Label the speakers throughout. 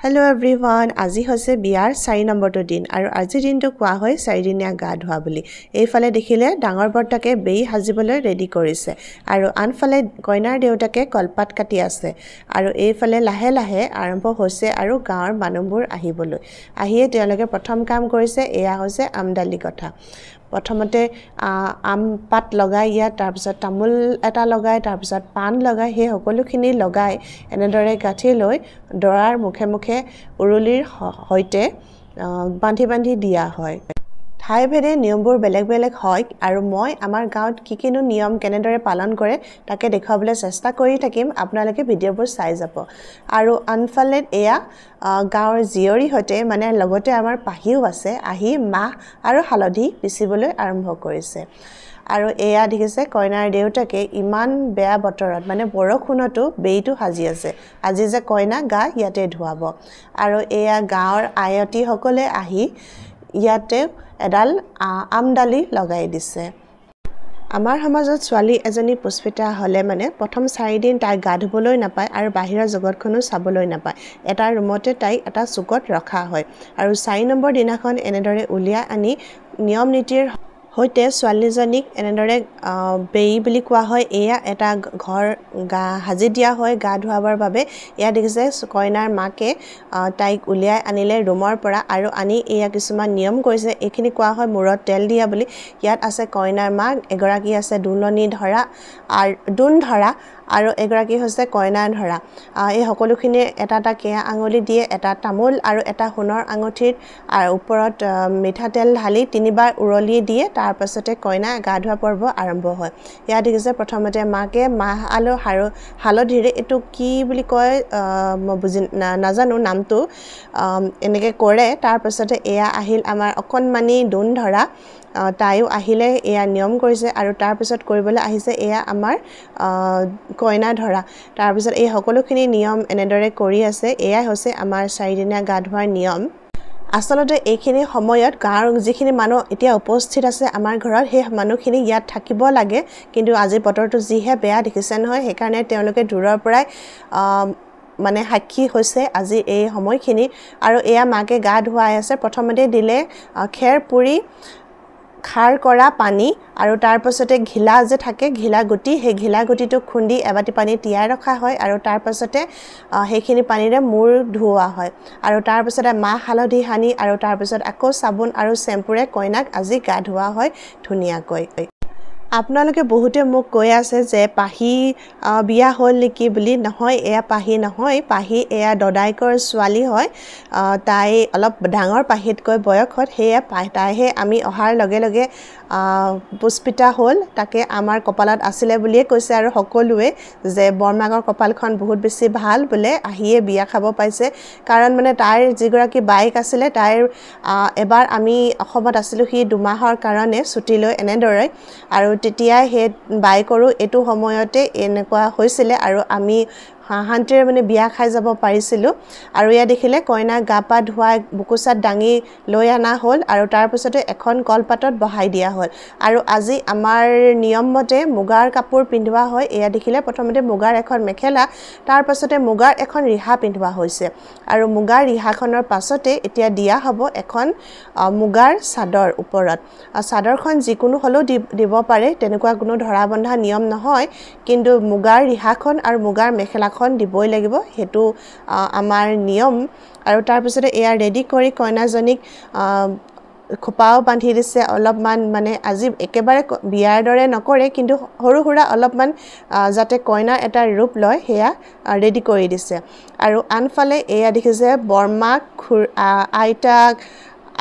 Speaker 1: Hello everyone, আজি হৈছে বিয়াৰ 4 নম্বৰটো দিন আৰু আজিৰ দিনটো কোৱা হয় 4 দিনীয়া গা ধোৱা বুলি। এইফালে দেখিলে ডাঙৰ বৰটাকে বেই হাজিবলৈ ৰেডি কৰিছে আৰু আনফালে কইনাৰ দেউতাকে কলপাত কাটি আছে আৰু এইফালে লাহে লাহে আৰম্ভ হৈছে আৰু গাঁৱৰ মানুহবোৰ আহিবলৈ। আহিয়ে তেওঁলোকে প্ৰথম কাম কৰিছে এয়া হৈছে আমদালি কথা। প্ৰথমতে আম পাত লগাই ইয়াত তাৰপিছত তামোল এটা লগাই তাৰপিছত পান লগাই সেই সকলোখিনি লগাই এনেদৰে গাঁঠি লৈ দৰাৰ মুখে মুখে উৰুলিৰ সৈতে বান্ধি বান্ধি দিয়া হয়। ঠাই ভেদে নিয়মবোৰ বেলেগ বেলেগ হয় আৰু মই আমাৰ গাঁৱত কিনো নিয়ম কেনেদৰে পালন কৰে তাকে দেখুৱাবলৈ চেষ্টা কৰি থাকিম, আপোনালোকে ভিডিঅ'বোৰ চাই যাব। আৰু আনফালে এয়া গাঁৱৰ জীয়ৰী সৈতে মানে লগতে আমাৰ পাহিও আছে, আহি মাহ আৰু হালধি পিচিবলৈ আৰম্ভ কৰিছে। আৰু এয়া দেখিছে কইনাৰ দেউতাকে ইমান বেয়া বতৰত মানে বৰষুণতো বেইটো সাজি আছে, আজি যে কইনা গা ইয়াতে ধুৱাব। আৰু এয়া গাঁৱৰ আয়তীসকলে আহি ইয়াতে এডাল আমডালি লগাই দিছে। আমাৰ সমাজত ছোৱালী এজনী পুষ্পিতা হ'লে মানে প্ৰথম 4 দিন তাইক গা ধুবলৈ নাপায় আৰু বাহিৰৰ জগতখনো চাবলৈ নাপায়। এটা ৰুমতে তাইক এটা চুকত ৰখা হয় আৰু 4 নম্বৰ দিনাখন এনেদৰে উলিয়াই আনি নিয়ম নীতিৰ সৈতে ছোৱালীজনীক এনেদৰে বেই বুলি কোৱা হয়। এয়া এটা ঘৰ গা সাজি দিয়া হয় গা ধুৱাবৰ বাবে। এয়া দেখিছে কইনাৰ মাকে তাইক উলিয়াই আনিলে ৰুমৰ পৰা আৰু আনি এয়া কিছুমান নিয়ম কৰিছে, এইখিনি কোৱা হয় মূৰত তেল দিয়া বুলি। ইয়াত আছে কইনাৰ মাক, এগৰাকী আছে দুলনি ধৰা আৰু দোণ ধৰা আৰু এগৰাকী হৈছে কইনা ধৰা। এই সকলোখিনি এটা এটা কেয়া আঙুলি দিয়ে, এটা তামোল আৰু এটা সোণৰ আঙুঠিৰ ওপৰত মিঠাতেল ঢালি 3বাৰ উৰুলি দিয়ে, তাৰ পাছতে কইনা গা ধোৱা পৰ্ব আৰম্ভ হয়। ইয়াত দেখিছে প্ৰথমতে মাকে মাহ আৰু হালধিৰে এইটো কি বুলি কয় মই বুজি নাজানো নামটো, এনেকৈ কৰে। তাৰ পাছতে এয়া আহিল আমাৰ অকণমানি দোণ ধৰা, তাইও আহিলে এয়া নিয়ম কৰিছে আৰু তাৰপিছত কৰিবলৈ আহিছে এয়া আমাৰ কইনা ধৰা। তাৰপিছত এই সকলোখিনি নিয়ম এনেদৰে কৰি আছে। এয়াই হৈছে আমাৰ 4 দিনীয়া গা ধোৱাৰ নিয়ম। আচলতে এইখিনি সময়ত গাঁৱৰ যিখিনি মানুহ এতিয়া উপস্থিত আছে আমাৰ ঘৰত, সেই মানুহখিনি ইয়াত থাকিব লাগে, কিন্তু আজি বতৰটো যিহে বেয়া দেখিছে নহয়, সেইকাৰণে তেওঁলোকে দূৰৰ পৰাই মানে সাক্ষী হৈছে আজি এই সময়খিনি। আৰু এয়া মাকে গা ধুৱাই আছে। প্ৰথমতে দিলে খেৰ পুৰি খাৰ কৰা পানী আৰু তাৰ পাছতে ঘিলা যে থাকে ঘিলা গুটি, সেই ঘিলা গুটিটো খুন্দি এবাটি পানী তিয়াই ৰখা হয় আৰু তাৰ পাছতে সেইখিনি পানীৰে মূৰ ধুওৱা হয় আৰু তাৰ পাছতে মাহ হালধি সানি আৰু তাৰ পাছত আকৌ চাবোন আৰু চেম্পুৰে কইনাক আজি গা ধুওৱা হয় ধুনীয়াকৈ। আপোনালোকে বহুতে মোক কৈ আছে যে পাহি বিয়া হ'ল নেকি বুলি। নহয়, এয়া পাহি নহয়, পাহি এয়া দদাইকৰ ছোৱালী হয়। তাই অলপ ডাঙৰ পাহিতকৈ বয়সত, সেয়ে তাইহে আমি অহাৰ লগে লগে পুষ্পিতা হ'ল। তাকে আমাৰ কপালত আছিলে বুলিয়ে কৈছে আৰু সকলোৱে যে বৰমাকৰ কপালখন বহুত বেছি ভাল বোলে, আহিয়ে বিয়া খাব পাইছে। কাৰণ মানে তাইৰ যিগৰাকী বাইক আছিলে, তাইৰ এবাৰ আমি অসমত আছিলোঁ, সি 2 মাহৰ কাৰণে ছুটি লৈ এনেদৰে, আৰু তেতিয়াই সেই বাইকৰো এইটো সময়তে এনেকুৱা হৈছিলে আৰু আমি শান্তিৰে মানে বিয়া খাই যাব পাৰিছিলোঁ। আৰু ইয়াত দেখিলে কইনাক গা পা ধুৱাই বুকুচাত দাঙি লৈ অনা হ'ল আৰু তাৰপিছতে এখন কলপাতত বহাই দিয়া হ'ল। আৰু আজি আমাৰ নিয়ম মতে মুগাৰ কাপোৰ পিন্ধোৱা হয়। এয়া দেখিলে প্ৰথমতে মুগাৰ এখন মেখেলা, তাৰ পাছতে মুগাৰ এখন ৰিহা পিন্ধোৱা হৈছে আৰু মুগাৰ ৰিহাখনৰ পাছতে এতিয়া দিয়া হ'ব এখন মুগাৰ চাদৰ ওপৰত। চাদৰখন যিকোনো হ'লেও দিব পাৰে, তেনেকুৱা কোনো ধৰা বন্ধা নিয়ম নহয়, কিন্তু মুগাৰ ৰিহাখন আৰু মুগাৰ মেখেলাখন দিবই লাগিব, সেইটো আমাৰ নিয়ম। আৰু তাৰপিছতে এয়া ৰেডি কৰি কইনাজনীক খোপাও বান্ধি দিছে অলপমান, মানে আজি একেবাৰে বিয়াৰ দৰে নকৰে, কিন্তু সৰু সুৰা অলপমান যাতে কইনাৰ এটা ৰূপ লয় সেয়া ৰেডি কৰি দিছে। আৰু আনফালে এয়া দেখিছে বৰমাক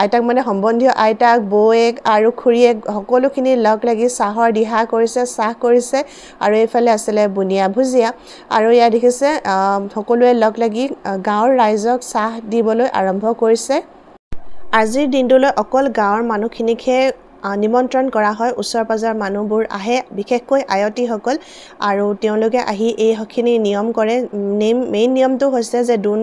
Speaker 1: আইতাক মানে সম্বন্ধীয় আইতাক, বৌয়েক আৰু খুৰীয়েক সকলোখিনি লগ লাগি চাহৰ দিহা কৰিছে, চাহ কৰিছে আৰু এইফালে আছিলে বুনিয়া ভুজিয়া। আৰু ইয়াত দেখিছে সকলোৱে লগ লাগি গাঁৱৰ ৰাইজক চাহ দিবলৈ আৰম্ভ কৰিছে। আজিৰ দিনটোলৈ অকল গাঁৱৰ মানুহখিনিকহে নিমন্ত্ৰণ কৰা হয় ওচৰ পাজৰ মানুহবোৰ আহে বিশেষকৈ আয়তীসকল আৰু তেওঁলোকে আহি এইখিনি নিয়ম কৰে মেইন নিয়মটো হৈছে যে দোণ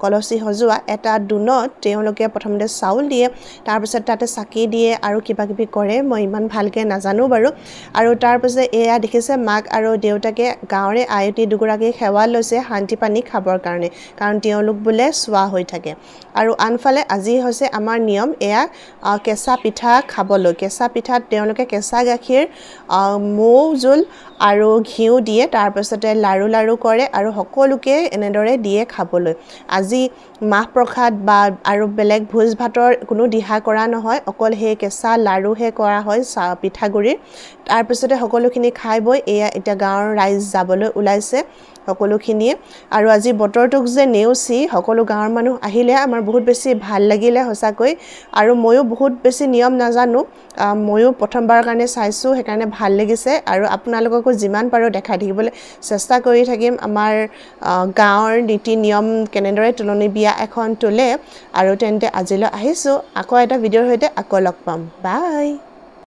Speaker 1: কলচী সজোৱা এটা দোণত তেওঁলোকে প্ৰথমতে চাউল দিয়ে তাৰপিছত তাতে চাকি দিয়ে আৰু কিবা কিবি কৰে মই ইমান ভালকৈ নাজানো বাৰু আৰু তাৰপিছত এয়া দেখিছে মাক আৰু দেউতাকে গাঁৱৰে আয়তী দুগৰাকী সেৱা লৈছে শান্তি পানী খাবৰ কাৰণে কাৰণ তেওঁলোক বোলে চোৱা হৈ থাকে আৰু আনফালে আজি হৈছে আমাৰ নিয়ম এয়া কেঁচা পিঠা খাবলৈ কেঁচা পিঠাত তেওঁলোকে কেঁচা গাখীৰ মৌ জোল আৰু ঘিউ দিয়ে তাৰপিছতে লাৰু কৰে আৰু সকলোকে এনেদৰে দিয়ে খাবলৈ আজি মাহ প্ৰসাদ বা আৰু বেলেগ ভোজ ভাতৰ কোনো দিহা কৰা নহয় অকল সেই কেঁচা লাৰুহে কৰা হয় পিঠাগুড়িৰ তাৰপিছতে সকলোখিনি খাই বৈ এয়া এতিয়া গাঁৱৰ ৰাইজ যাবলৈ ওলাইছে সকলোখিনিয়ে আৰু আজি বতৰটোক যে নেওচি সকলো গাঁৱৰ মানুহ আহিলে আমাৰ বহুত বেছি ভাল লাগিলে সঁচাকৈ আৰু ময়ো বহুত বেছি নিয়ম নাজানো ময়ো প্ৰথমবাৰৰ কাৰণে চাইছোঁ সেইকাৰণে ভাল লাগিছে আৰু আপোনালোককো যিমান পাৰোঁ দেখাই থাকিবলৈ চেষ্টা কৰি থাকিম আমাৰ গাঁৱৰ নীতি নিয়ম কেনেদৰে তুলনি বিয়া এখন তোলে আৰু তেন্তে আজিলৈ আহিছোঁ আকৌ এটা ভিডিঅ'ৰ সৈতে আকৌ লগ পাম বাই